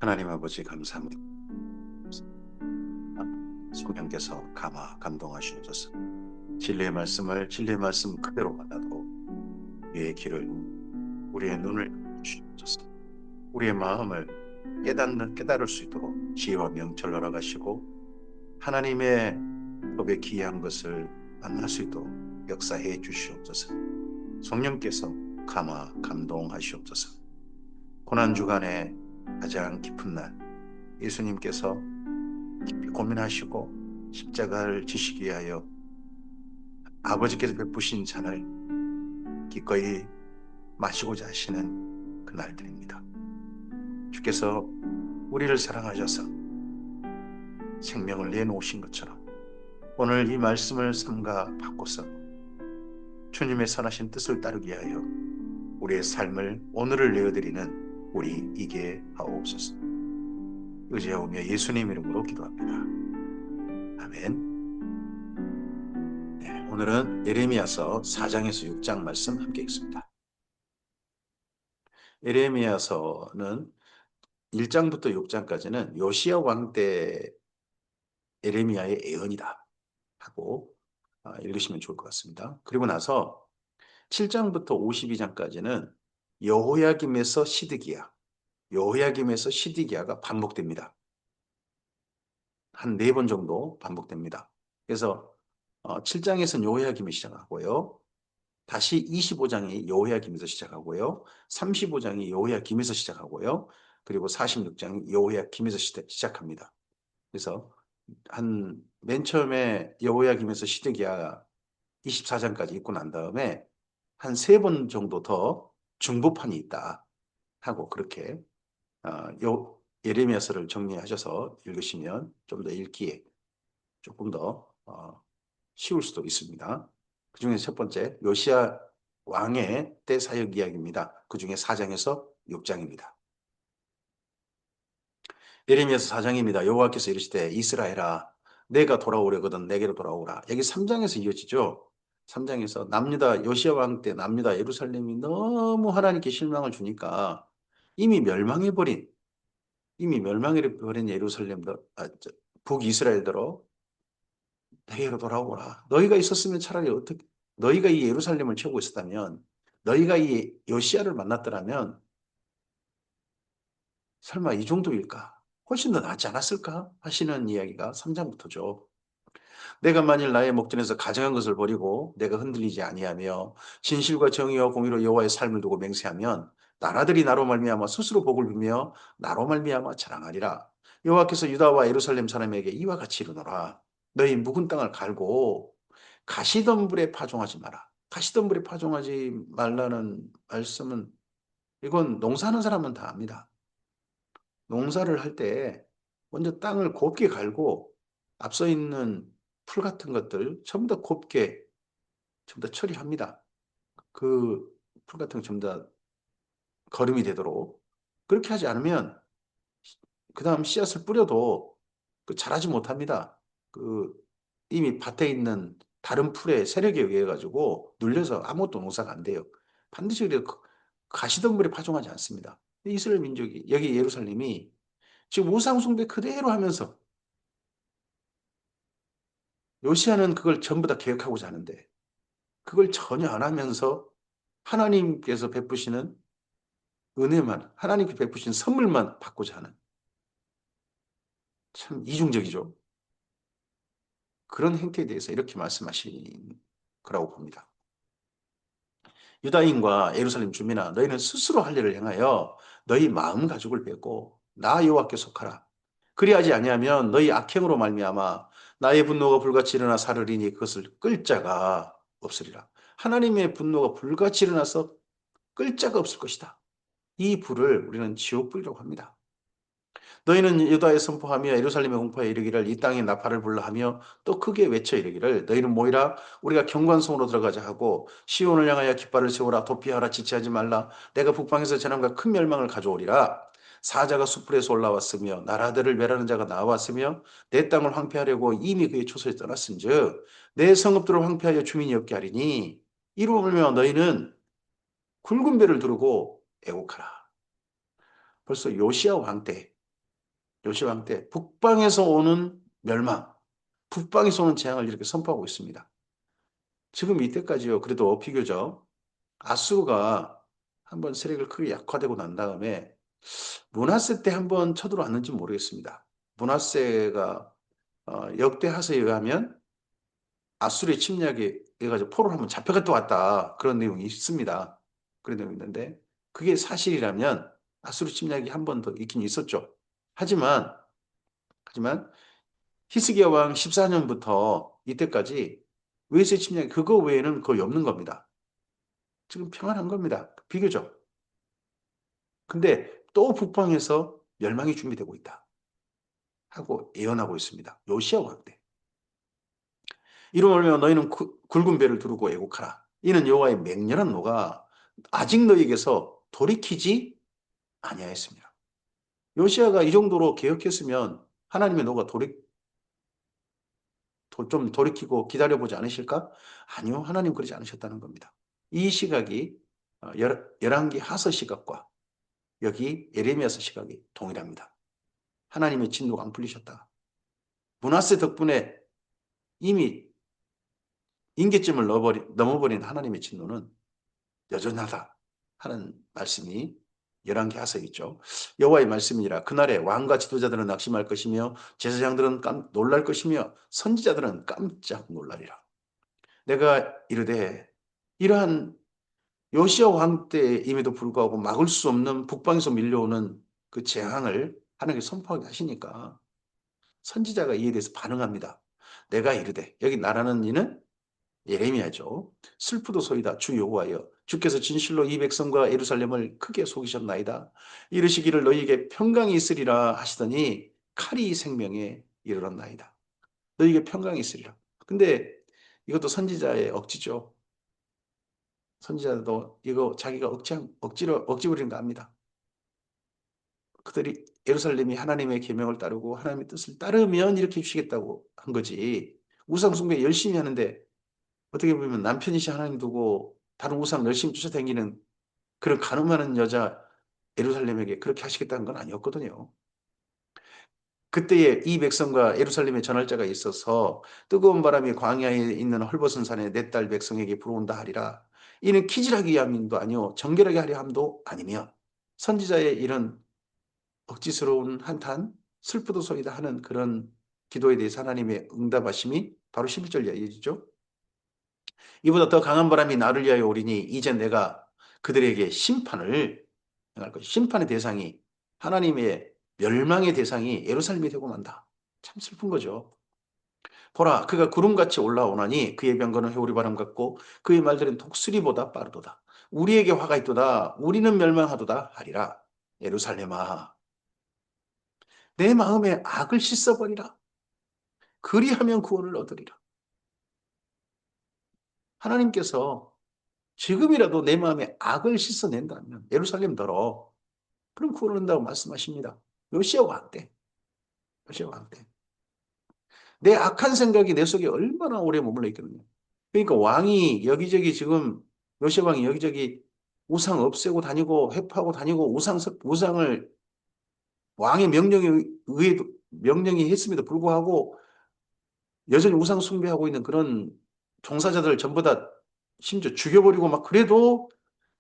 하나님 아버지 감사합니다. 성령께서 감동하시옵소서. 진리의 말씀 그대로 받아도 우리의 길을, 우리의 눈을 주시옵소서. 우리의 마음을 깨달을 수 있도록 지혜와 명철을 허락하시고 하나님의 법에 기이한 것을 만날 수 있도록 역사해 주시옵소서. 성령께서 감동하시옵소서. 고난주간의 가장 깊은 날 예수님께서 깊이 고민하시고 십자가를 지시기 위하여 아버지께서 베푸신 잔을 기꺼이 마시고자 하시는 그 날들입니다. 주께서 우리를 사랑하셔서 생명을 내놓으신 것처럼 오늘 이 말씀을 삼가 바꿔서 주님의 선하신 뜻을 따르기 위하여 우리의 삶을 오늘을 내어드리는 우리 이게 하옵소서. 의지하오며 예수님 이름으로 기도합니다. 아멘. 네, 오늘은 예레미야서 4장에서 6장 말씀 함께 읽습니다. 예레미야서는 1장부터 6장까지는 요시야 왕 때 예레미야의 예언이다 하고 읽으시면 좋을 것 같습니다. 그리고 나서 7장부터 52장까지는 여호야김에서 시드기야가 반복됩니다. 한 4번 정도 반복됩니다. 그래서 7장에서는 여호야김이 시작하고요. 다시 25장이 여호야김에서 시작하고요. 35장이 여호야김에서 시작하고요. 그리고 46장이 여호야김에서 시작합니다. 그래서 맨 처음에 여호야김에서 시드기야 24장까지 읽고 난 다음에 한 3번 정도 더 중보판이 있다 하고 그렇게 예레미야서를 정리하셔서 읽으시면 좀 더 읽기에 조금 더 쉬울 수도 있습니다. 그 중에서 첫 번째 요시야 왕의 때 사역 이야기입니다. 그 중에 4장에서 6장입니다. 예레미야서 4장입니다. 여호와께서 이르시되 이스라엘아 내가 돌아오려거든 내게로 돌아오라. 여기 3장에서 이어지죠. 3장에서 남유다 요시야 왕 때 남유다 예루살렘이 너무 하나님께 실망을 주니까 이미 멸망해버린 예루살렘들 북이스라엘들어 내게로 돌아오라. 너희가 있었으면 차라리 어떻게 너희가 이 예루살렘을 채우고 있었다면 너희가 이 요시야를 만났더라면 설마 이 정도일까? 훨씬 더 낫지 않았을까? 하시는 이야기가 3장부터죠. 내가 만일 나의 목전에서 가증한 것을 버리고 내가 흔들리지 아니하며 진실과 정의와 공의로 여호와의 삶을 두고 맹세하면 나라들이 나로 말미암아 스스로 복을 빌며 나로 말미암아 자랑하리라. 여호와께서 유다와 예루살렘 사람에게 이와 같이 이르노라. 너희 묵은 땅을 갈고 가시덤불에 파종하지 마라. 가시덤불에 파종하지 말라는 말씀은 이건 농사하는 사람은 다 압니다. 농사를 할 때 먼저 땅을 곱게 갈고 앞서 있는 풀 같은 것들 전부 다 곱게 전부 다 처리합니다. 그 풀 같은 거 전부 다 거름이 되도록 그렇게 하지 않으면 그 다음 씨앗을 뿌려도 자라지 못합니다. 그 이미 밭에 있는 다른 풀의 세력에 의해 가지고 눌려서 아무것도 농사가 안 돼요. 반드시 가시덤불에 파종하지 않습니다. 이스라엘 민족이 여기 예루살렘이 지금 우상 숭배 그대로 하면서 요시아는 그걸 전부 다 개혁하고자 하는데 그걸 전혀 안 하면서 하나님께서 베푸시는 은혜만, 하나님께 베푸신 선물만 받고자 하는 참 이중적이죠. 그런 행태에 대해서 이렇게 말씀하신 거라고 봅니다. 유다인과 예루살렘 주민아 너희는 스스로 할 일을 행하여 너희 마음 가죽을 베고 나 여호와께 속하라. 그리하지 아니하면 너희 악행으로 말미암아 나의 분노가 불같이 일어나 사르리니 그것을 끌 자가 없으리라. 하나님의 분노가 불같이 일어나서 끌 자가 없을 것이다. 이 불을 우리는 지옥불이라고 합니다. 너희는 유다에 선포하며 예루살렘에 공포하여 이르기를 이 땅에 나팔을 불러 하며 또 크게 외쳐 이르기를 너희는 모이라 우리가 경관성으로 들어가자 하고 시온을 향하여 깃발을 세우라 도피하라 지체하지 말라 내가 북방에서 재난과 큰 멸망을 가져오리라 사자가 숯불에서 올라왔으며 나라들을 멸하는 자가 나왔으며 내 땅을 황폐하려고 이미 그의 초소에 떠났은즉 내 성읍들을 황폐하여 주민이 없게 하리니 이로 울며 너희는 굵은 배를 두르고 애곡하라. 벌써 요시야 왕 때 북방에서 오는 멸망, 북방에서 오는 재앙을 이렇게 선포하고 있습니다. 지금 이때까지요. 그래도 비교적 아수르가 한번 세력을 크게 약화되고 난 다음에 므낫세 때 한번 쳐들어왔는지 모르겠습니다. 므낫세가 역대 하서에 의하면 아수르의 침략에 의해가지고 포로로 한번 잡혀갔다 왔다. 그런 내용이 있습니다. 그런 내용이 있는데 그게 사실이라면 아수르 침략이 한 번 더 있긴 있었죠. 하지만 히스기야 왕 14년부터 이때까지 외세 침략 그거 외에는 거의 없는 겁니다. 지금 평안한 겁니다. 비교적. 근데 또 북방에서 멸망이 준비되고 있다. 하고 예언하고 있습니다. 요시야 왕 때. 이로 말하면 너희는 굵은 배를 두르고 애곡하라. 이는 여호와의 맹렬한 노가 아직 너희에게서 돌이키지 아니하였습니다. 요시야가 이 정도로 개혁했으면 하나님의 노가 좀 돌이키고 기다려보지 않으실까? 아니요. 하나님 그러지 않으셨다는 겁니다. 이 시각이 열왕기 하서 시각과 여기 예레미야서 시각이 동일합니다. 하나님의 진노가 안 풀리셨다. 므낫세 덕분에 이미 임계점을 넘어버린 하나님의 진노는 여전하다 하는 말씀이 열왕기 하서에 있죠. 여호와의 말씀이라 그날에 왕과 지도자들은 낙심할 것이며 제사장들은 놀랄 것이며 선지자들은 깜짝 놀라리라. 내가 이르되 이러한 요시야 왕 때임에도 불구하고 막을 수 없는 북방에서 밀려오는 그 재앙을 하나님께 선포하게 하시니까 선지자가 이에 대해서 반응합니다. 내가 이르되 여기 나라는 이는 예레미야죠. 슬프도소이다 주 여호와여 주께서 진실로 이 백성과 예루살렘을 크게 속이셨나이다. 이르시기를 너희에게 평강이 있으리라 하시더니 칼이 생명에 이르렀나이다. 너희에게 평강이 있으리라. 근데 이것도 선지자의 억지죠. 선지자도 이거 자기가 억지 부리는 거 압니다. 그들이 예루살렘이 하나님의 계명을 따르고 하나님의 뜻을 따르면 이렇게 해주시겠다고 한 거지. 우상 숭배 열심히 하는데 어떻게 보면 남편이시 하나님 두고 다른 우상 열심히 쫓아다니는 그런 가늠하는 여자 예루살렘에게 그렇게 하시겠다는 건 아니었거든요. 그때에 이 백성과 예루살렘에 전할 자가 있어서 뜨거운 바람이 광야에 있는 헐벗은 산에 내 딸 백성에게 불어온다 하리라. 이는 키질하기 위함도 아니요 정결하게 하려 함도 아니며 선지자의 이런 억지스러운 한탄 슬프도소이다 하는 그런 기도에 대해서 하나님의 응답하심이 바로 11절 이야기죠. 이보다 더 강한 바람이 나를 위하여 오리니 이제 내가 그들에게 심판을 행할 것이 심판의 대상이 하나님의 멸망의 대상이 예루살렘이 되고 만다. 참 슬픈 거죠. 보라 그가 구름같이 올라오나니 그의 병거는 회오리 바람 같고 그의 말들은 독수리보다 빠르도다. 우리에게 화가 있도다. 우리는 멸망하도다 하리라. 예루살렘아 내 마음에 악을 씻어버리라. 그리하면 구원을 얻으리라. 하나님께서 지금이라도 내 마음에 악을 씻어낸다면 예루살렘더러 그럼 구원을 얻는다고 말씀하십니다. 요시야 왕 때. 요시야 왕 때. 내 악한 생각이 내 속에 얼마나 오래 머물러 있거든요. 그러니까 왕이 여기저기 지금 요시야 왕이 여기저기 우상 없애고 다니고 회파하고 다니고 우상을 왕의 명령이 했음에도 불구하고 여전히 우상 숭배하고 있는 그런 종사자들 전부 다 심지어 죽여버리고 막 그래도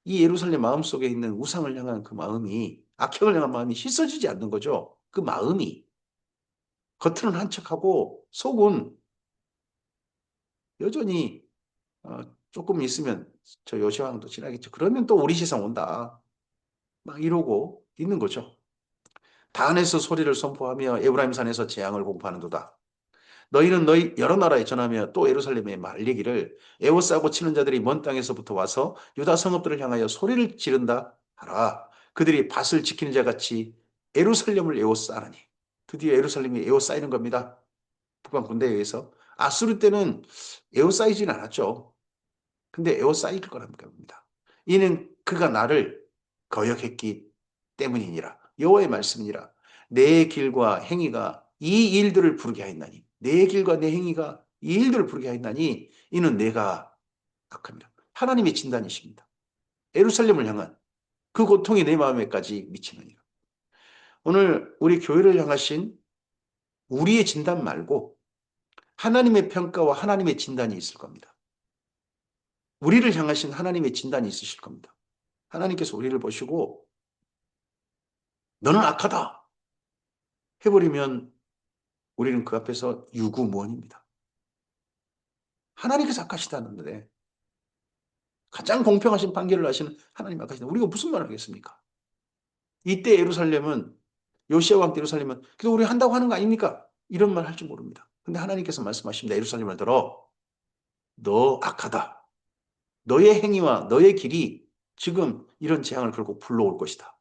이 예루살렘 마음속에 있는 우상을 향한 그 마음이 악행을 향한 마음이 씻어지지 않는 거죠. 그 마음이 겉으로는 한척하고 속은 여전히 조금 있으면 저 요시야 왕도 지나겠죠. 그러면 또 우리 세상 온다. 막 이러고 있는 거죠. 단에서 소리를 선포하며 에브라임 산에서 재앙을 공포하는도다. 너희는 너희 여러 나라에 전하며 또 예루살렘에 말리기를 애워싸고 치는 자들이 먼 땅에서부터 와서 유다 성읍들을 향하여 소리를 지른다 하라. 그들이 밭을 지키는 자 같이 예루살렘을 에워싸라니. 드디어 예루살렘이 에워싸이는 겁니다. 북방 군대에 의해서. 아수르 때는 에워싸이진 않았죠. 근데 에워싸일 거라는 겁니다. 이는 그가 나를 거역했기 때문이니라. 여호와의 말씀이니라. 내 길과 행위가 이 일들을 부르게 하였나니 내 길과 내 행위가 이 일들을 부르게 하였나니 이는 내가 악합니다. 하나님의 진단이십니다. 예루살렘을 향한 그 고통이 내 마음에까지 미치느니라. 오늘 우리 교회를 향하신 우리의 진단 말고 하나님의 평가와 하나님의 진단이 있을 겁니다. 우리를 향하신 하나님의 진단이 있으실 겁니다. 하나님께서 우리를 보시고 너는 악하다 해버리면 우리는 그 앞에서 유구무원입니다. 하나님께서 악하시다는데 가장 공평하신 판결을 하시는 하나님 악하시다. 우리가 무슨 말을 하겠습니까? 이때 예루살렘은 요시아 왕 때 예루살렘은 그래도 우리 한다고 하는 거 아닙니까? 이런 말 할 줄 모릅니다. 근데 하나님께서 말씀하십니다. 예루살렘을 들어 너 악하다. 너의 행위와 너의 길이 지금 이런 재앙을 결국 불러올 것이다.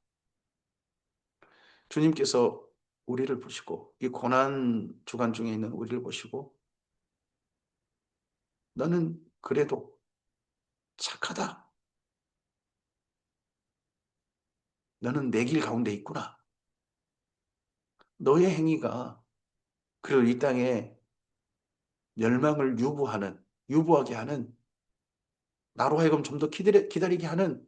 주님께서 우리를 보시고 이 고난 주간 중에 있는 우리를 보시고 너는 그래도 착하다. 너는 내 길 가운데 있구나. 너의 행위가 그리고 이 땅에 멸망을 유보하게 하는 나로 하여금 좀 더 기다리게 하는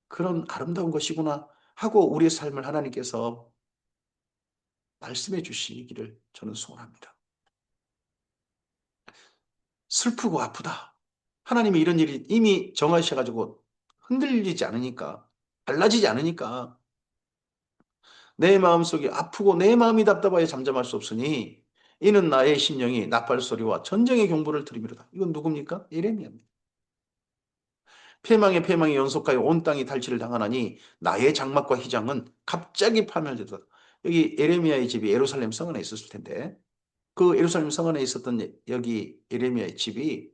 그런 아름다운 것이구나 하고 우리의 삶을 하나님께서 말씀해 주시기를 저는 소원합니다. 슬프고 아프다. 하나님이 이런 일이 이미 정하셔가지고 흔들리지 않으니까, 달라지지 않으니까 내 마음속이 아프고 내 마음이 답답하여 잠잠할 수 없으니 이는 나의 심령이 나팔소리와 전쟁의 경보를 들으미로다. 이건 누굽니까? 예레미야입니다. 패망의 연속하여 온 땅이 탈취를 당하나니 나의 장막과 휘장은 갑자기 파멸되다. 여기 예레미야의 집이 예루살렘 성 안에 있었을 텐데 그 예루살렘 성 안에 있었던 여기 예레미야의 집이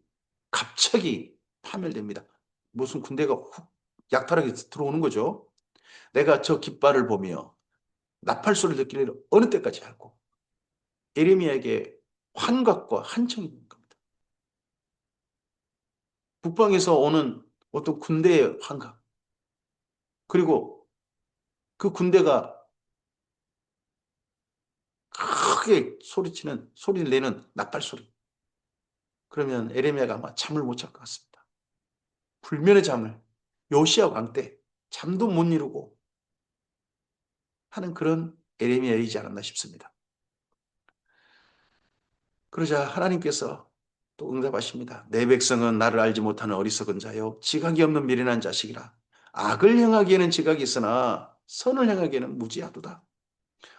갑자기 파멸됩니다. 무슨 군대가 훅 약탈하게 들어오는 거죠. 내가 저 깃발을 보며 나팔 소리를 듣기를 어느 때까지 할고 예레미야에게 환각과 한청이 있는 겁니다. 북방에서 오는 어떤 군대의 환각 그리고 그 군대가 크게 소리를 내는 나팔 소리. 그러면 에레미야가 아마 잠을 못 잘 것 같습니다. 불면의 잠을 요시야 왕 때 잠도 못 이루고 하는 그런 에레미야이지 않았나 싶습니다. 그러자 하나님께서 또 응답하십니다. 내 백성은 나를 알지 못하는 어리석은 자요 지각이 없는 미련한 자식이라. 악을 행하기에는 지각이 있으나 선을 행하기에는 무지하도다.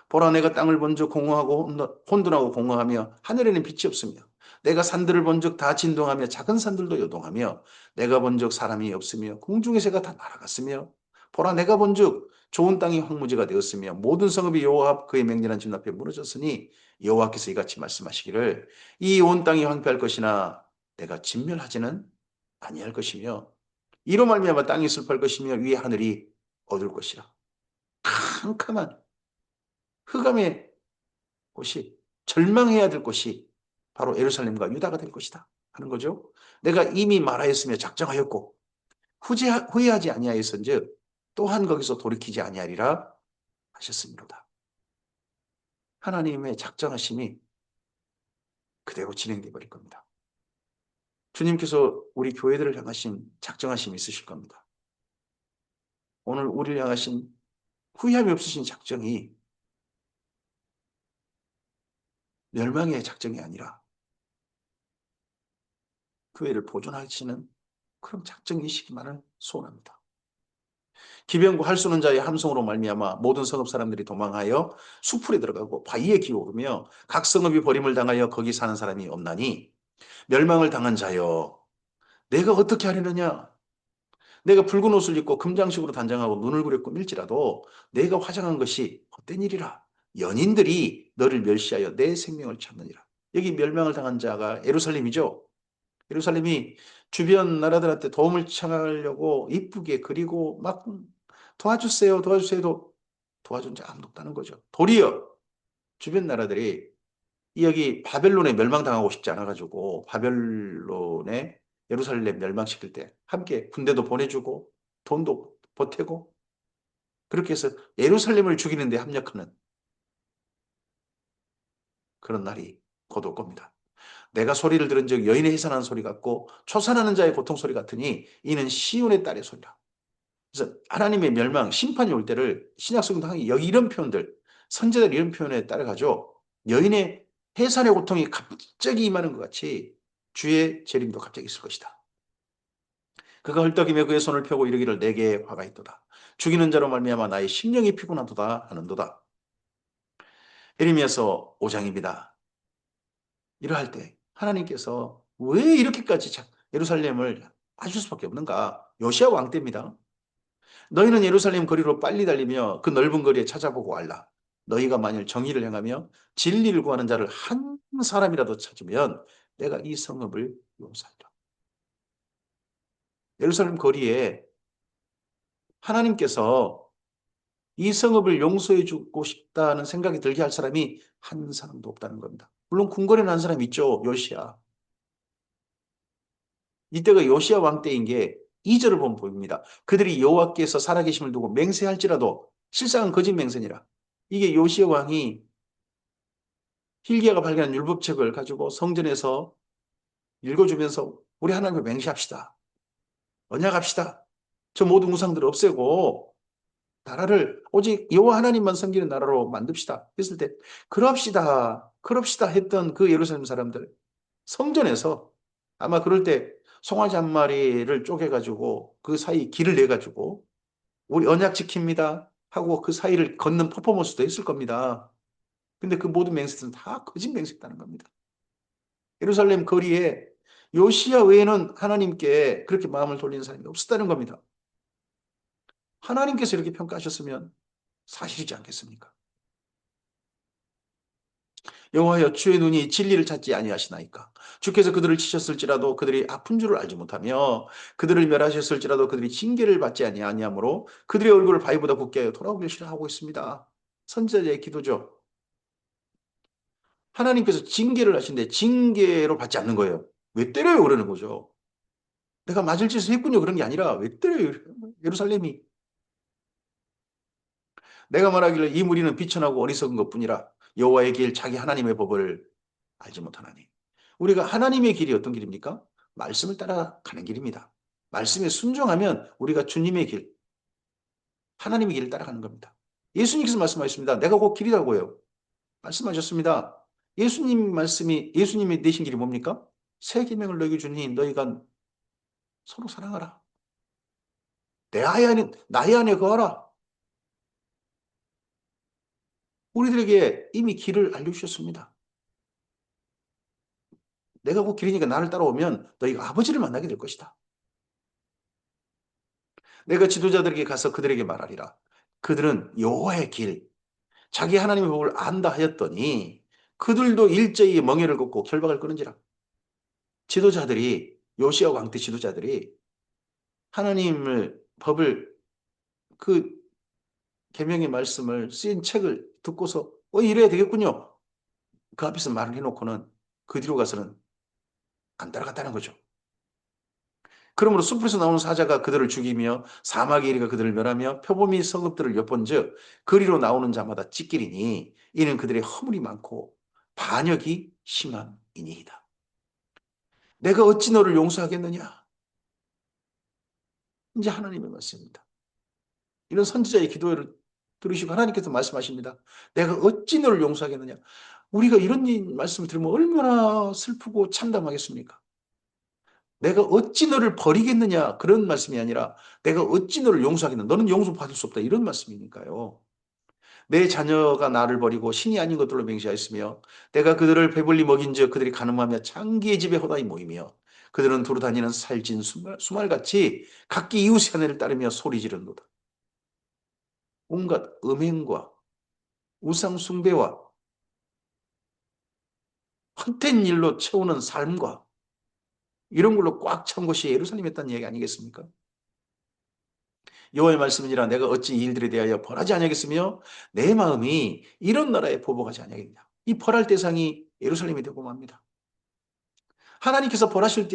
보라 내가 땅을 본즉 공허하고 혼돈하고 공허하며 하늘에는 빛이 없으며 내가 산들을 본즉 다 진동하며 작은 산들도 요동하며 내가 본즉 사람이 없으며 공중의 새가 다 날아갔으며 보라 내가 본즉 좋은 땅이 황무지가 되었으며 모든 성읍이 여호와 앞 그의 맹렬한 진 앞에 무너졌으니 여호와께서 이같이 말씀하시기를 이 온 땅이 황폐할 것이나 내가 진멸하지는 아니할 것이며 이로 말미암아 땅이 슬퍼할 것이며 위에 하늘이 어둘 것이라. 캄캄한 흑암의 곳이 절망해야 될 곳이 바로 예루살렘과 유다가 될 것이다 하는 거죠. 내가 이미 말하였으며 작정하였고 후회하지 아니하였은즉 또한 거기서 돌이키지 아니하리라 하셨습니다. 하나님의 작정하심이 그대로 진행되어 버릴 겁니다. 주님께서 우리 교회들을 향하신 작정하심이 있으실 겁니다. 오늘 우리를 향하신 후회함이 없으신 작정이 멸망의 작정이 아니라 교회를 보존하시는 그런 작정이시기만을 소원합니다. 기병구 할수는 자의 함성으로 말미암아 모든 성읍 사람들이 도망하여 수풀에 들어가고 바위에 기어오르며 각 성읍이 버림을 당하여 거기 사는 사람이 없나니 멸망을 당한 자여 내가 어떻게 하려느냐 내가 붉은 옷을 입고 금장식으로 단장하고 눈을 그려 꾸밀지라도 내가 화장한 것이 헛된 일이라 연인들이 너를 멸시하여 내 생명을 찾느니라. 여기 멸망을 당한 자가 예루살렘이죠. 예루살렘이 주변 나라들한테 도움을 청하려고 이쁘게 그리고 막 도와주세요, 도와주세요도 도와준 자 아무도 없다는 거죠. 도리어 주변 나라들이 여기 바벨론에 멸망당하고 싶지 않아가지고 바벨론에 예루살렘 멸망시킬 때 함께 군대도 보내주고 돈도 보태고 그렇게 해서 예루살렘을 죽이는 데 합력하는 그런 날이 곧 올 겁니다. 내가 소리를 들은 즉 여인의 해산하는 소리 같고 초산하는 자의 고통 소리 같으니 이는 시온의 딸의 소리라. 그래서 하나님의 멸망, 심판이 올 때를 신약성경 여기 이런 표현들, 선지자들 이런 표현에 따라가죠. 여인의 해산의 고통이 갑자기 임하는 것 같이 주의 재림도 갑자기 있을 것이다. 그가 헐떡이며 그의 손을 펴고 이르기를 내게 화가 있도다. 죽이는 자로 말미암아 나의 심령이 피곤하도다 하는도다. 에레미야서 5장입니다. 이러할 때 하나님께서 왜 이렇게까지 예루살렘을 하실 수밖에 없는가? 요시야 왕 때입니다. 너희는 예루살렘 거리로 빨리 달리며 그 넓은 거리에 찾아보고 알라. 너희가 만일 정의를 행하며 진리를 구하는 자를 한 사람이라도 찾으면 내가 이 성읍을 용서하리라. 예루살렘 거리에 하나님께서 이 성읍을 용서해 주고 싶다는 생각이 들게 할 사람이 한 사람도 없다는 겁니다. 물론 궁궐에는 한 사람 있죠. 요시야. 이때가 요시야 왕 때인 게 2절을 보면 보입니다. 그들이 여호와께서 살아계심을 두고 맹세할지라도 실상은 거짓 맹세니라. 이게 요시야 왕이 hil기야가 발견한 율법책을 가지고 성전에서 읽어주면서 우리 하나님을 맹세합시다. 언약합시다. 저 모든 우상들을 없애고 나라를 오직 여호와 하나님만 섬기는 나라로 만듭시다. 했을 때 그럽시다 했던 그 예루살렘 사람들 성전에서 아마 그럴 때 송아지 한 마리를 쪼개가지고 그 사이 길을 내가지고 우리 언약 지킵니다 하고 그 사이를 걷는 퍼포먼스도 했을 겁니다. 근데 그 모든 맹세들은 다 거짓 맹세했다는 겁니다. 예루살렘 거리에 요시야 외에는 하나님께 그렇게 마음을 돌리는 사람이 없었다는 겁니다. 하나님께서 이렇게 평가하셨으면 사실이지 않겠습니까? 여호와여 주의 눈이 진리를 찾지 아니하시나이까. 주께서 그들을 치셨을지라도 그들이 아픈 줄을 알지 못하며 그들을 멸하셨을지라도 그들이 징계를 받지 아니하므로 그들의 얼굴을 바위보다 굳게 하여 돌아오길 싫어하고 있습니다. 선지자의 기도죠. 하나님께서 징계를 하신데 징계로 받지 않는 거예요. 왜 때려요? 그러는 거죠. 내가 맞을 짓을 했군요. 그런 게 아니라 왜 때려요? 예루살렘이. 내가 말하기를 이 무리는 비천하고 어리석은 것뿐이라 여호와의 길 자기 하나님의 법을 알지 못하나니. 우리가 하나님의 길이 어떤 길입니까? 말씀을 따라가는 길입니다. 말씀에 순종하면 우리가 주님의 길, 하나님의 길을 따라가는 겁니다. 예수님께서 말씀하셨습니다. 내가 곧 길이라고요. 말씀하셨습니다. 예수님 말씀이 예수님이 내신 길이 뭡니까? 새 계명을 너희에게 주니 너희가 서로 사랑하라. 나의 안에 거하라. 우리들에게 이미 길을 알려주셨습니다. 내가 곧 길이니까 나를 따라오면 너희가 아버지를 만나게 될 것이다. 내가 지도자들에게 가서 그들에게 말하리라. 그들은 여호와의 길, 자기 하나님의 법을 안다 하였더니 그들도 일제히 멍에를 걷고 결박을 끊은지라. 지도자들이 요시야 왕 때 지도자들이 하나님을 법을 그 계명의 말씀을 쓰인 책을 듣고서 이래야 되겠군요. 그 앞에서 말을 해놓고는 그 뒤로 가서는 안 따라갔다는 거죠. 그러므로 숲에서 나오는 사자가 그들을 죽이며 사막의 이리가 그들을 멸하며 표범이 성읍들을 엿본즉 그리로 나오는 자마다 찢기리니 이는 그들의 허물이 많고 반역이 심함이니이다. 내가 어찌 너를 용서하겠느냐? 이제 하나님의 말씀입니다. 이런 선지자의 기도를 들으시고 하나님께서 말씀하십니다. 내가 어찌 너를 용서하겠느냐? 우리가 이런 말씀을 들으면 얼마나 슬프고 참담하겠습니까? 내가 어찌 너를 버리겠느냐? 그런 말씀이 아니라 내가 어찌 너를 용서하겠느냐? 너는 용서받을 수 없다. 이런 말씀이니까요. 내 자녀가 나를 버리고 신이 아닌 것들로 맹세하였으며 내가 그들을 배불리 먹인즉 그들이 가늠하며 창기의 집에 호다히 모이며 그들은 두루 다니는 살진 수말같이 각기 이웃의 아내를 따르며 소리 지른도다. 온갖 음행과 우상 숭배와 헛된 일로 채우는 삶과 이런 걸로 꽉 찬 것이 예루살렘이었다는 얘기 아니겠습니까? 여호와의 말씀이니라 내가 어찌 이 일들에 대하여 벌하지 아니하겠으며 내 마음이 이런 나라에 보복하지 아니하겠냐. 이 벌할 대상이 예루살렘이 되고 맙니다. 하나님께서 벌하실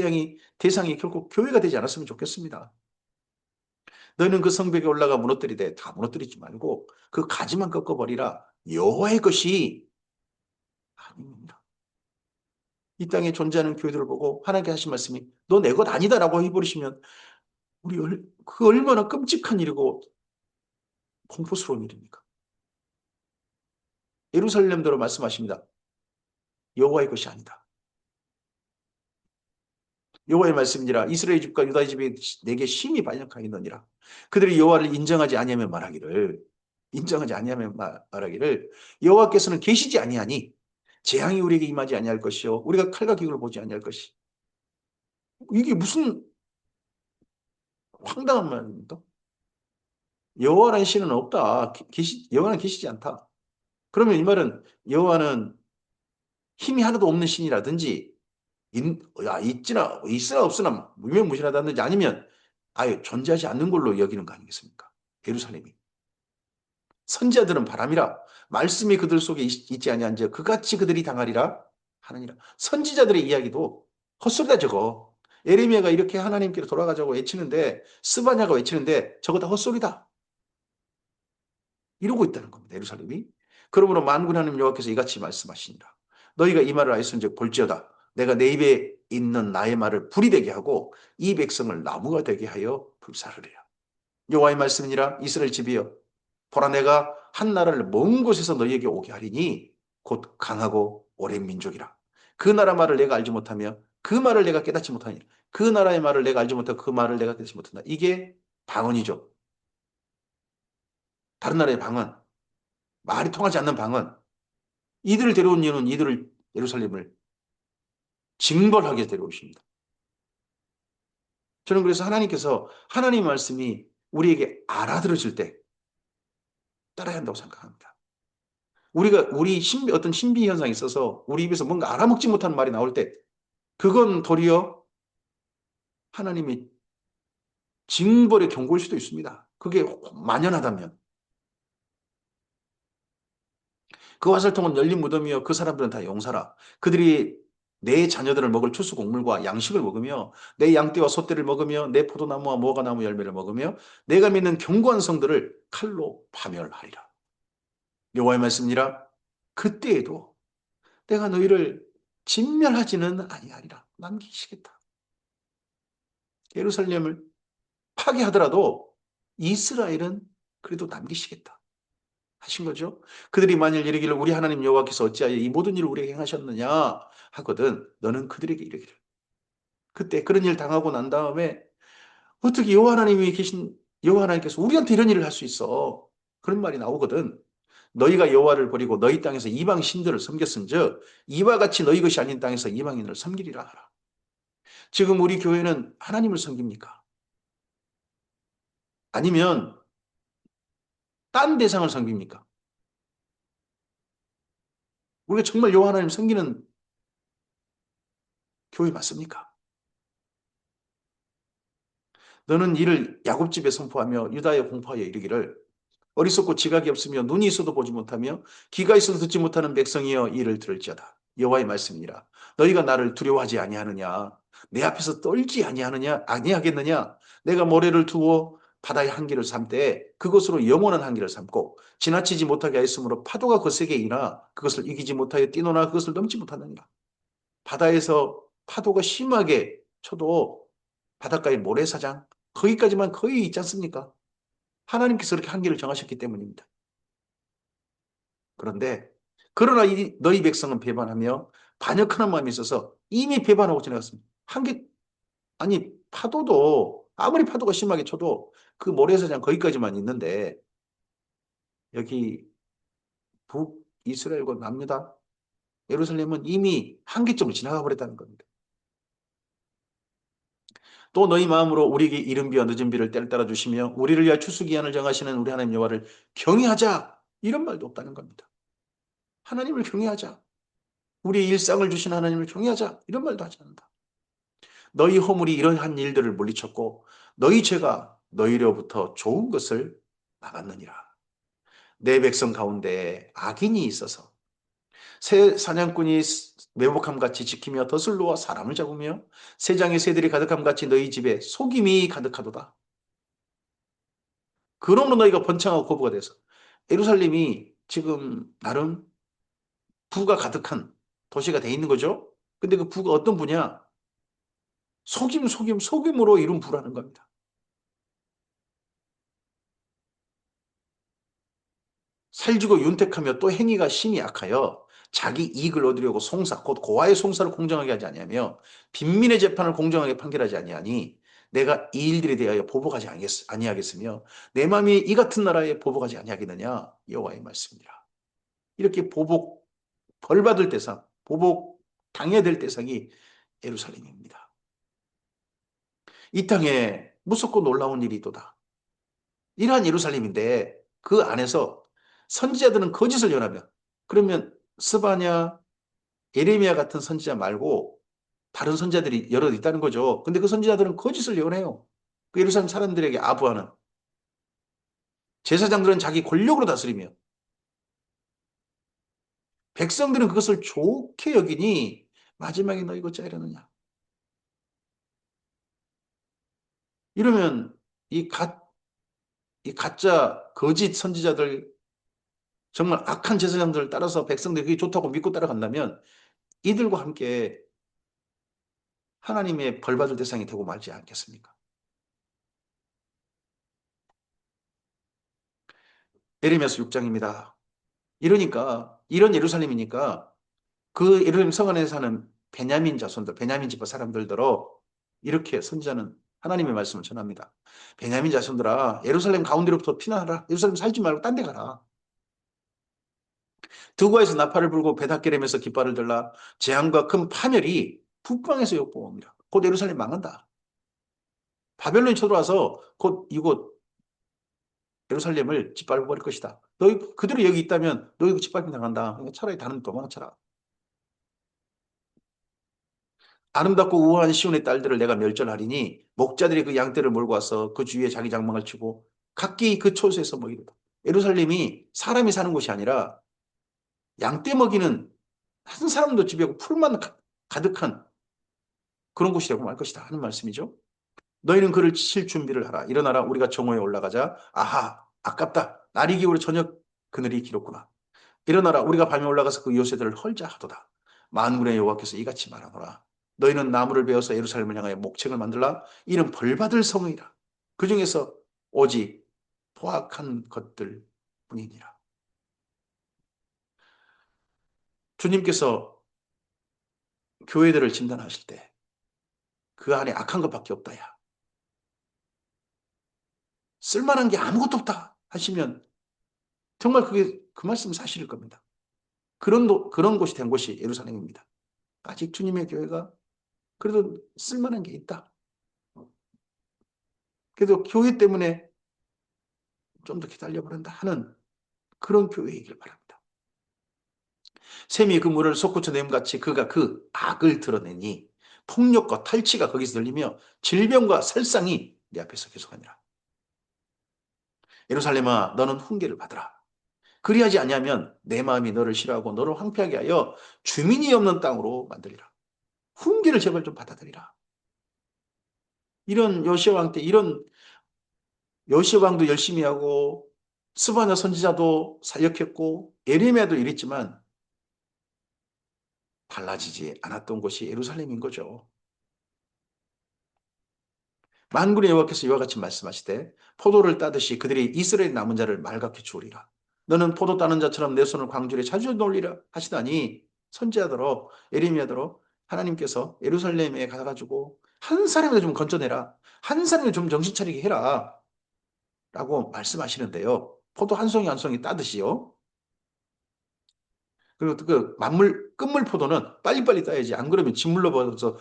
대상이 결국 교회가 되지 않았으면 좋겠습니다. 너희는 그 성벽에 올라가 무너뜨리되 다 무너뜨리지 말고 그 가지만 꺾어버리라. 여호와의 것이 아닙니다. 이 땅에 존재하는 교회들을 보고 하나님께 하신 말씀이 너 내 것 아니다라고 해버리시면 그 얼마나 끔찍한 일이고 공포스러운 일입니까? 예루살렘대로 말씀하십니다. 여호와의 것이 아니다. 여호와의 말씀이니라. 이스라엘 집과 유다 집이 내게 심히 반역하였느니라. 그들이 여호와를 인정하지 아니하면 말하기를 여호와께서는 계시지 아니하니 재앙이 우리에게 임하지 아니할 것이요 우리가 칼과 기근을 보지 아니할 것이. 이게 무슨 황당한 말입니까? 여호와라는 신은 없다. 여호와는 계시지 않다. 그러면 이 말은 여호와는 힘이 하나도 없는 신이라든지 있으나 없으나 무명무실하다든지 아니면 아예 존재하지 않는 걸로 여기는 거 아니겠습니까? 예루살렘이. 선지자들은 바람이라 말씀이 그들 속에 있지 아니한즉 그같이 그들이 당하리라 하느니라. 선지자들의 이야기도 헛소리다 저거. 예레미야가 이렇게 하나님께로 돌아가자고 외치는데 스바냐가 외치는데 저거 다 헛소리다. 이러고 있다는 겁니다. 예루살렘이. 그러므로 만군 하나님 여호와께서 이같이 말씀하시니라. 너희가 이 말을 알았은즉 볼지어다. 내가 내 입에 있는 나의 말을 불이 되게 하고 이 백성을 나무가 되게 하여 불사르리라. 여호와의 말씀이니라. 이스라엘 집이여 보라 내가 한 나라를 먼 곳에서 너희에게 오게 하리니 곧 강하고 오랜 민족이라. 그 나라 말을 내가 알지 못하며 그 말을 내가 깨닫지 못하니 그 나라의 말을 내가 알지 못하고 그 말을 내가 깨닫지 못한다. 이게 방언이죠. 다른 나라의 방언. 말이 통하지 않는 방언. 이들을 데려온 이유는 이들을 예루살렘을 징벌하게 데려오십니다. 저는 그래서 하나님께서 하나님 말씀이 우리에게 알아들어질 때 따라야 한다고 생각합니다. 우리가 어떤 신비 현상이 있어서 우리 입에서 뭔가 알아먹지 못하는 말이 나올 때 그건 도리어 하나님의 징벌의 경고일 수도 있습니다. 그게 만연하다면. 그 화살통은 열린 무덤이요 그 사람들은 다 용사라. 그들이 내 자녀들을 먹을 추수 곡물과 양식을 먹으며 내 양떼와 소떼를 먹으며 내 포도나무와 무화과나무 열매를 먹으며 내가 믿는 견고한 성들을 칼로 파멸하리라. 여호와의 말씀이라. 그때에도 내가 너희를 진멸하지는 아니하리라. 남기시겠다. 예루살렘을 파괴하더라도 이스라엘은 그래도 남기시겠다. 하신 거죠. 그들이 만일 이르기를 우리 하나님 여호와께서 어찌하여 이 모든 일을 우리에게 행하셨느냐 하거든 너는 그들에게 이르기를. 그때 그런 일 당하고 난 다음에 어떻게 여호와 하나님께서 우리한테 이런 일을 할 수 있어. 그런 말이 나오거든. 너희가 여호와를 버리고 너희 땅에서 이방 신들을 섬겼은즉 이와 같이 너희 것이 아닌 땅에서 이방인을 섬기리라 하라. 지금 우리 교회는 하나님을 섬깁니까? 아니면 딴 대상을 섬깁니까? 우리가 정말 여호와 하나님 섬기는 교회 맞습니까? 너는 이를 야곱집에 선포하며 유다에 공포하여 이르기를 어리석고 지각이 없으며 눈이 있어도 보지 못하며 귀가 있어도 듣지 못하는 백성이여 이를 들을지어다. 여호와의 말씀이니라. 너희가 나를 두려워하지 아니하느냐? 내 앞에서 떨지 아니하겠느냐? 내가 모래를 두어 바다의 한기를 삼되 그것으로 영원한 한기를 삼고 지나치지 못하게 하였으므로 파도가 거세게 일어나 그것을 이기지 못하여 뛰노나 그것을 넘지 못하느니라. 바다에서 파도가 심하게 쳐도 바닷가의 모래사장 거기까지만 거의 있지 않습니까? 하나님께서 그렇게 한계를 정하셨기 때문입니다. 그런데 그러나 너희 백성은 배반하며 반역하는 마음이 있어서 이미 배반하고 지나갔습니다. 아니 파도도 아무리 파도가 심하게 쳐도 그 모래사장 거기까지만 있는데 여기 북이스라엘과 남유다 예루살렘은 이미 한계점을 지나가 버렸다는 겁니다. 또 너희 마음으로 우리에게 이른 비와 늦은 비를 때를 따라 주시며 우리를 위하여 추수기한을 정하시는 우리 하나님 여호와를 경외하자 이런 말도 없다는 겁니다. 하나님을 경외하자. 우리의 일상을 주신 하나님을 경외하자 이런 말도 하지 않는다. 너희 허물이 이러한 일들을 물리쳤고 너희 죄가 너희로부터 좋은 것을 막았느니라. 내 백성 가운데 악인이 있어서 새 사냥꾼이 매복함 같이 지키며 덫을 놓아 사람을 잡으며 새장의 새들이 가득함 같이 너희 집에 속임이 가득하도다. 그러므로 너희가 번창하고 거부가 돼서 예루살렘이 지금 나름 부가 가득한 도시가 돼 있는 거죠. 근데 그 부가 어떤 부냐? 속임으로 이룬 부라는 겁니다. 살지고 윤택하며 또 행위가 심히 악하여 자기 이익을 얻으려고 송사 곧 고아의 송사를 공정하게 하지 아니하며 빈민의 재판을 공정하게 판결하지 아니하니 내가 이 일들에 대하여 보복하지 아니하겠으며 내 마음이 이 같은 나라에 보복하지 아니하겠느냐 여호와의 말씀이니라. 이렇게 보복 벌받을 대상 보복 당해야 될 대상이 예루살렘입니다. 이 땅에 무섭고 놀라운 일이 또다. 이러한 예루살렘인데 그 안에서 선지자들은 거짓을 연하며 그러면 스바냐, 예레미야 같은 선지자 말고 다른 선지자들이 여러 있다는 거죠. 근데 그 선지자들은 거짓을 예언해요. 그 예루살렘 사람들에게 아부하는 제사장들은 자기 권력으로 다스리며 백성들은 그것을 좋게 여기니 마지막에 너 이거 짜려느냐. 이러면 이, 가, 이 가짜 거짓 선지자들 정말 악한 제사장들을 따라서 백성들이 그게 좋다고 믿고 따라간다면 이들과 함께 하나님의 벌받을 대상이 되고 말지 않겠습니까? 예레미야서 6장입니다. 이러니까 이런 예루살렘이니까 그 예루살렘 성 안에 사는 베냐민 자손들, 베냐민 지파 사람들더러 이렇게 선지자는 하나님의 말씀을 전합니다. 베냐민 자손들아, 예루살렘 가운데로부터 피난하라. 예루살렘 살지 말고 딴 데 가라. 두고에서 나팔을 불고 베닷게렘에서 깃발을 들라. 재앙과 큰 파멸이 북방에서 역보옵니다. 곧 예루살렘 망한다. 바벨론이 쳐들어와서 곧 이곳 예루살렘을 짓밟아 버릴 것이다. 너희 그대로 여기 있다면 너희 짓밟힘 당한다. 그러니까 차라리 다른 데 도망쳐라. 아름답고 우아한 시온의 딸들을 내가 멸절하리니 목자들이 그 양떼를 몰고 와서 그 주위에 자기 장막을 치고 각기 그 초소에서 먹이리다. 예루살렘이 사람이 사는 곳이 아니라 양떼 먹이는 한 사람도 집에 없고 풀만 가득한 그런 곳이라고 말 것이다 하는 말씀이죠. 너희는 그를 칠 준비를 하라. 일어나라 우리가 정오에 올라가자. 아하 아깝다. 날이 기울어 저녁 그늘이 길었구나. 일어나라 우리가 밤에 올라가서 그 요새들을 헐자 하도다. 만군의 여호와께서 이같이 말하노라. 너희는 나무를 베어서 예루살렘을 향하여 목책을 만들라. 이는 벌받을 성이라. 그 중에서 오직 포악한 것들 뿐이니라. 주님께서 교회들을 진단하실 때 그 안에 악한 것밖에 없다야. 쓸만한 게 아무것도 없다 하시면 정말 그게 그 말씀 사실일 겁니다. 그런 곳이 된 곳이 예루살렘입니다. 아직 주님의 교회가 그래도 쓸만한 게 있다. 그래도 교회 때문에 좀 더 기다려보란다 하는 그런 교회이길 바랍니다. 샘이 그 물을 솟구쳐 내음같이 그가 그 악을 드러내니 폭력과 탈취가 거기서 들리며 질병과 살상이 네 앞에서 계속하니라. 예루살렘아 너는 훈계를 받으라. 그리하지 아니하면 내 마음이 너를 싫어하고 너를 황폐하게 하여 주민이 없는 땅으로 만들리라. 훈계를 제발 좀 받아들이라. 이런 요시아 왕 때 이런 요시아 왕도 열심히 하고 스바냐 선지자도 사역했고 예레미야도 이랬지만 달라지지 않았던 곳이 예루살렘인 거죠. 만군의 여호와께서 이와 같이 말씀하시되 포도를 따듯이 그들이 이스라엘 남은 자를 말갛게 주우리라. 너는 포도 따는 자처럼 내 손을 광주에 자주 놀리라 하시다니 선지자더러 예레미야더러 하나님께서 예루살렘에 가가지고 한 사람을 좀 건져내라. 한 사람을 좀 정신 차리게 해라. 라고 말씀하시는데요. 포도 한 송이 한 송이 따듯이요. 그리고 그 끝물 포도는 빨리빨리 따야지. 안 그러면 짓물러 버려서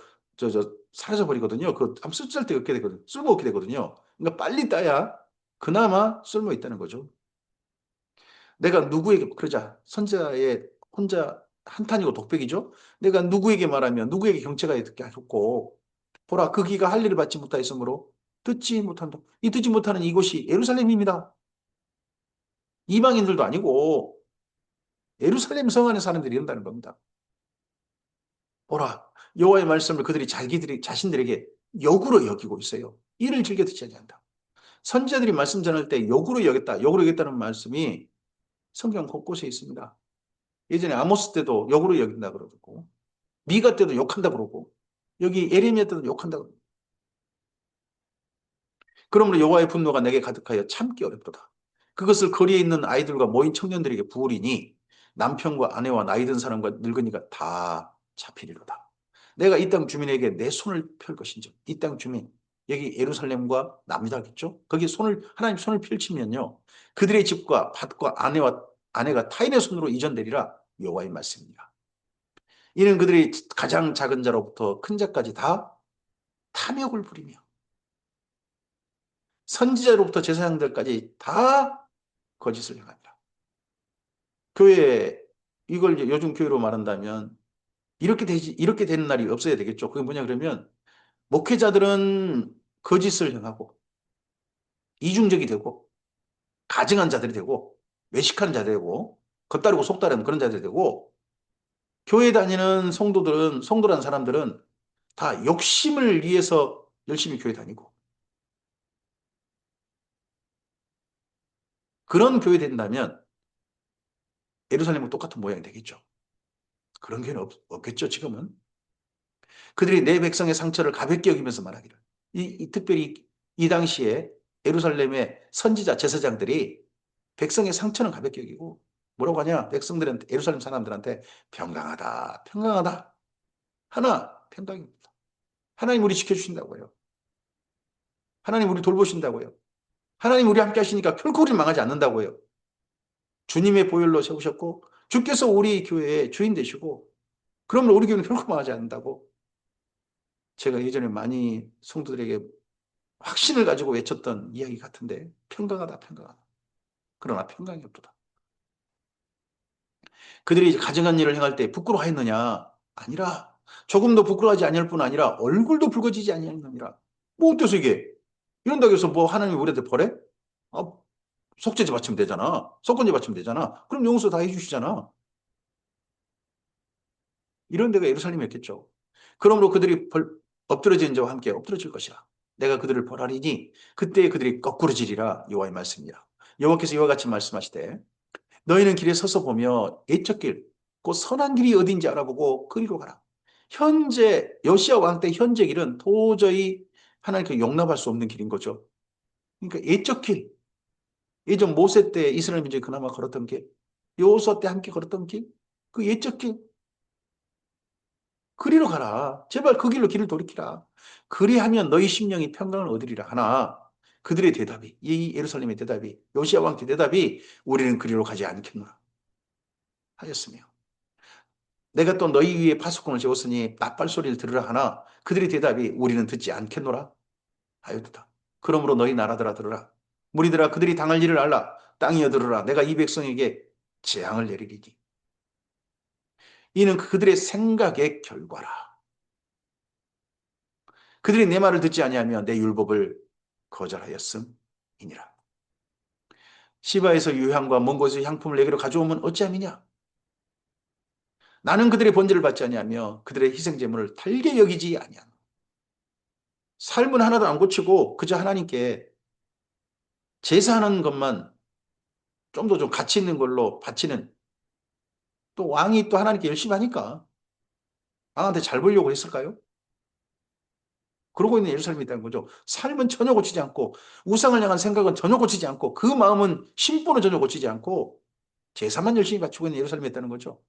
사라져 버리거든요. 그 아무 쓸데가 없게 되거든요. 쓸모없게 되거든요. 그러니까 빨리 따야 그나마 쓸모 있다는 거죠. 내가 누구에게 그러자 선지자의 혼자 한탄이고 독백이죠. 내가 누구에게 말하면 누구에게 경체가 듣게 하셨고 보라 그 귀가 할 일을 받지 못하였으므로 듣지 못한다. 이 듣지 못하는 이곳이 예루살렘입니다. 이방인들도 아니고 예루살렘 성 안에 사람들이 이런다는 겁니다. 보라, 여호와의 말씀을 그들이 자기들이 자신들에게 역으로 여기고 있어요. 이를 즐겨 듣지 아니한다. 선지자들이 말씀 전할 때 역으로 여겼다. 역으로 여겼다는 말씀이 성경 곳곳에 있습니다. 예전에 아모스 때도 역으로 여긴다 그러고 미가 때도 욕한다 그러고 여기 예레미야 때도 욕한다 그러고 그러므로 여호와의 분노가 내게 가득하여 참기 어렵도다. 그것을 거리에 있는 아이들과 모인 청년들에게 부으리니 남편과 아내와 나이 든 사람과 늙은이가 다 잡히리로다. 내가 이 땅 주민에게 내 손을 펼 것인즉 이 땅 주민 여기 예루살렘과 남유다겠죠. 거기 하나님 손을 펼치면요 그들의 집과 밭과 아내가 타인의 손으로 이전되리라 여호와의 말씀입니다. 이는 그들이 가장 작은 자로부터 큰 자까지 다 탐욕을 부리며 선지자로부터 제사장들까지 다 거짓을 행하리라. 교회 이걸 이제 요즘 교회로 말한다면 이렇게 되는 날이 없어야 되겠죠. 그게 뭐냐 그러면 목회자들은 거짓을 행하고 이중적이 되고 가증한 자들이 되고 외식하는 자들이 되고 겉다르고 속다른 그런 자들이 되고 교회 다니는 성도라는 사람들은 다 욕심을 위해서 열심히 교회 다니고 그런 교회 된다면 예루살렘과 똑같은 모양이 되겠죠. 그런 교회는 없겠죠, 지금은. 그들이 내 백성의 상처를 가볍게 여기면서 말하기를. 특별히 이 당시에 예루살렘의 선지자, 제사장들이 백성의 상처는 가볍게 여기고 뭐라고 하냐? 백성들한테, 예루살렘 사람들한테 평강하다, 평강하다. 하나, 평강입니다. 하나님 우리 지켜주신다고요. 하나님 우리 돌보신다고요. 하나님 우리 함께 하시니까 결코 우리 망하지 않는다고요. 주님의 보혈로 세우셨고 주께서 우리 교회의 주인 되시고 그러면 우리 교회는 결코 망하지 않는다고 제가 예전에 많이 성도들에게 확신을 가지고 외쳤던 이야기 같은데 평강하다 평강하다. 그러나 평강이 없도다. 그들이 가증한 일을 행할 때 부끄러워하였느냐? 아니라 조금도 부끄러워하지 아니할 뿐 아니라 얼굴도 붉어지지 아니하느니라. 뭐 어때서 이게? 이런다고 해서 뭐 하나님이 우리한테 벌해? 아, 속죄제 바치면 되잖아. 속건제 바치면 되잖아. 그럼 용서 다 해주시잖아. 이런 데가 예루살렘이었겠죠. 그러므로 그들이 엎드러진 자와 함께 엎드러질 것이라. 내가 그들을 벌하리니 그때 그들이 거꾸로지리라 여호와의 말씀이라. 여호와께서 이와 같이 말씀하시되 너희는 길에 서서 보며 옛적 길, 곧 선한 길이 어딘지 알아보고 그리로 가라. 현재 요시야 왕 때 현재 길은 도저히 하나님께 용납할 수 없는 길인 거죠. 그러니까 옛적 길, 예전 모세 때 이스라엘 민족이 그나마 걸었던 길, 여호수아 때 함께 걸었던 길, 그 옛적 길, 그리로 가라. 제발 그 길로 길을 돌이키라. 그리하면 너희 심령이 평강을 얻으리라 하나 그들의 대답이 이 예루살렘의 대답이 요시야 왕의 대답이 우리는 그리로 가지 않겠노라 하였으며 내가 또 너희 위에 파수꾼을 세웠으니 나팔 소리를 들으라 하나 그들의 대답이 우리는 듣지 않겠노라 하였다. 그러므로 너희 나라들아 들으라. 무리들아 그들이 당할 일을 알라. 땅이여 들으라. 내가 이 백성에게 재앙을 내리리니 이는 그들의 생각의 결과라. 그들이 내 말을 듣지 아니하며 내 율법을 거절하였음이니라. 시바에서 유향과 먼 곳에서 향품을 내게로 가져오면 어찌함이냐? 나는 그들의 번제를 받지 아니하며 그들의 희생 제물을 달게 여기지 아니하노. 삶은 하나도 안 고치고 그저 하나님께 제사하는 것만 좀 더 좀 가치 있는 걸로 바치는 또 왕이 또 하나님께 열심히 하니까 왕한테 잘 보이려고 했을까요? 그러고 있는 예루살렘이 있다는 거죠. 삶은 전혀 고치지 않고 우상을 향한 생각은 전혀 고치지 않고 그 마음은 심보는 전혀 고치지 않고 제사만 열심히 바치고 있는 예루살렘이 있다는 거죠.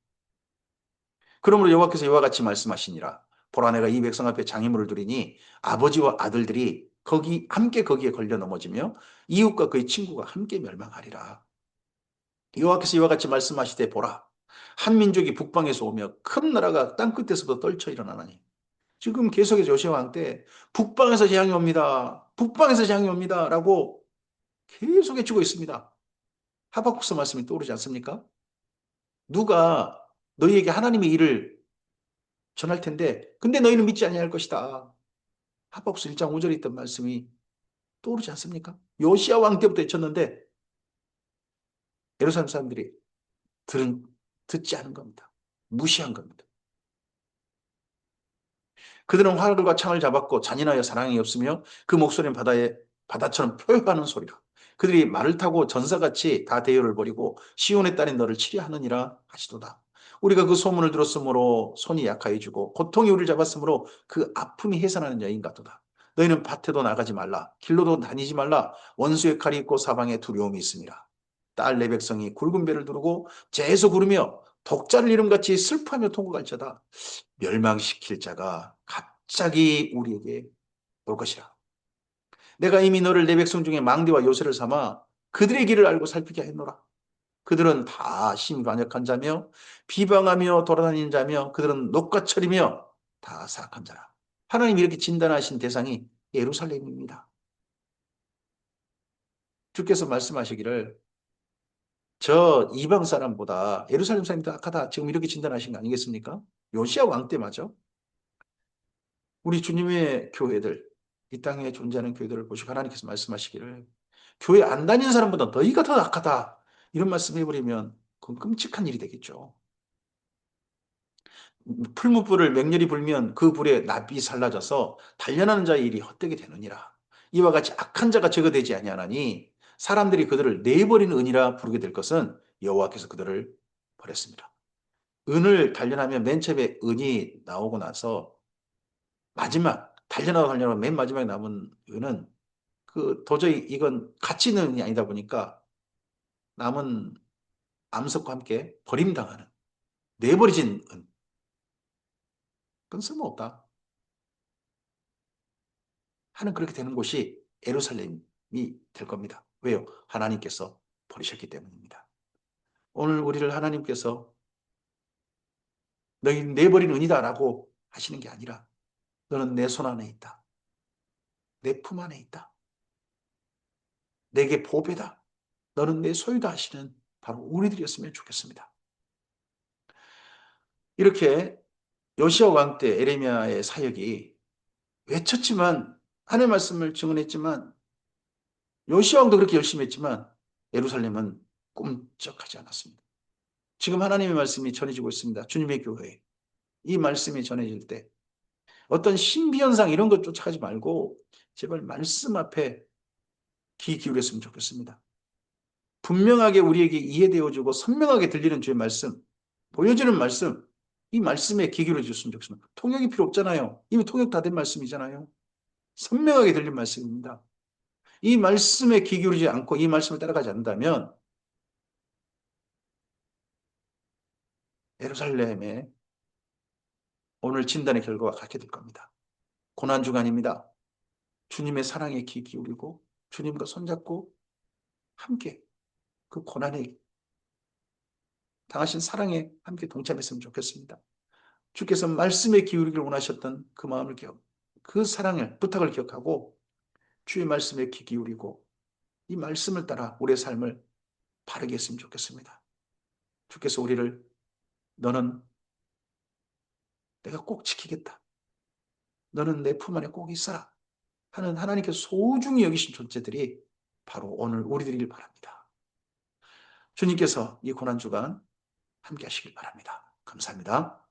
그러므로 여호와께서 이와 같이 말씀하시니라. 보라 내가 이 백성 앞에 장애물을 두리니 아버지와 아들들이 거기에 걸려 넘어지며 이웃과 그의 친구가 함께 멸망하리라. 여호와께서 이와 같이 말씀하시되 보라 한 민족이 북방에서 오며 큰 나라가 땅끝에서부터 떨쳐 일어나나니 지금 계속해서 요시야 왕 때 북방에서 재앙이 옵니다. 북방에서 재앙이 옵니다. 라고 계속 해주고 있습니다. 하박국서 말씀이 떠오르지 않습니까? 누가 너희에게 하나님의 일을 전할 텐데 근데 너희는 믿지 아니할 것이다. 하박국서 1장 5절에 있던 말씀이 떠오르지 않습니까? 요시야 왕 때부터 외쳤는데 예루살렘 사람들이 듣지 않은 겁니다. 무시한 겁니다. 그들은 활과 창을 잡았고 잔인하여 사랑이 없으며 그 목소리는 바다처럼 표현하는 소리라. 그들이 말을 타고 전사같이 다 대열을 벌이고 시온의 딸인 너를 치려하느니라 하시도다. 우리가 그 소문을 들었으므로 손이 약하여지고 고통이 우리를 잡았으므로 그 아픔이 해산하는 여인 같도다. 너희는 밭에도 나가지 말라. 길로도 다니지 말라. 원수의 칼이 있고 사방에 두려움이 있으니라. 딸 내 백성이 굵은 배를 두르고 재에서 구르며 독자를 이름같이 슬퍼하며 통곡할지어다. 멸망시킬 자가 갑자기 우리에게 올 것이라. 내가 이미 너를 내 백성 중에 망대와 요새를 삼아 그들의 길을 알고 살피게 했노라. 그들은 다 심관역한 자며 비방하며 돌아다니는 자며 그들은 녹과철이며 다 사악한 자라. 하나님이 이렇게 진단하신 대상이 예루살렘입니다. 주께서 말씀하시기를 저 이방 사람보다 예루살렘 사람이 더 악하다. 지금 이렇게 진단하신 거 아니겠습니까? 요시야 왕 때 맞죠? 우리 주님의 교회들, 이 땅에 존재하는 교회들을 보시고 하나님께서 말씀하시기를 교회 안 다니는 사람보다 너희가 더 악하다. 이런 말씀 해버리면 그건 끔찍한 일이 되겠죠. 풀무불을 맹렬히 불면 그 불에 납이 살라져서 단련하는 자의 일이 헛되게 되느니라. 이와 같이 악한 자가 제거되지 아니하나니 사람들이 그들을 내버리는 은이라 부르게 될 것은 여호와께서 그들을 버렸습니다. 은을 단련하면 맨 처음에 은이 나오고 나서 마지막 단련하고 맨 마지막에 남은 은은 그 도저히 이건 가치 있는 은이 아니다 보니까 남은 암석과 함께 버림당하는 내버려진 은. 그건 쓸모없다 하는 그렇게 되는 곳이 예루살렘이 될 겁니다. 왜요? 하나님께서 버리셨기 때문입니다. 오늘 우리를 하나님께서 너희 내버린 은이다라고 하시는 게 아니라 너는 내 손 안에 있다. 내 품 안에 있다. 내게 보배다. 너는 내 소유다 하시는 바로 우리들이었으면 좋겠습니다. 이렇게 요시야 왕 때 에레미야의 사역이 외쳤지만 하나님의 말씀을 증언했지만 요시야 왕도 그렇게 열심히 했지만 예루살렘은 꿈쩍하지 않았습니다. 지금 하나님의 말씀이 전해지고 있습니다. 주님의 교회에. 이 말씀이 전해질 때 어떤 신비현상 이런 것 쫓아가지 말고 제발 말씀 앞에 귀 기울였으면 좋겠습니다. 분명하게 우리에게 이해되어지고 선명하게 들리는 주의 말씀, 보여지는 말씀, 이 말씀에 귀 기울여줬으면 좋겠습니다. 통역이 필요 없잖아요. 이미 통역 다 된 말씀이잖아요. 선명하게 들린 말씀입니다. 이 말씀에 귀 기울이지 않고 이 말씀을 따라가지 않는다면 예루살렘에 오늘 진단의 결과가 같게 될 겁니다. 고난주간입니다. 주님의 사랑에 귀 기울이고 주님과 손잡고 함께 그 고난에 당하신 사랑에 함께 동참했으면 좋겠습니다. 주께서 말씀에 기울이기를 원하셨던 그 마음을 기억, 그 사랑을, 부탁을 기억하고 주의 말씀에 귀 기울이고 이 말씀을 따라 우리의 삶을 바르게 했으면 좋겠습니다. 주께서 우리를 너는 내가 꼭 지키겠다. 너는 내 품 안에 꼭 있어라. 하는 하나님께서 소중히 여기신 존재들이 바로 오늘 우리들이길 바랍니다. 주님께서 이 고난주간 함께 하시길 바랍니다. 감사합니다.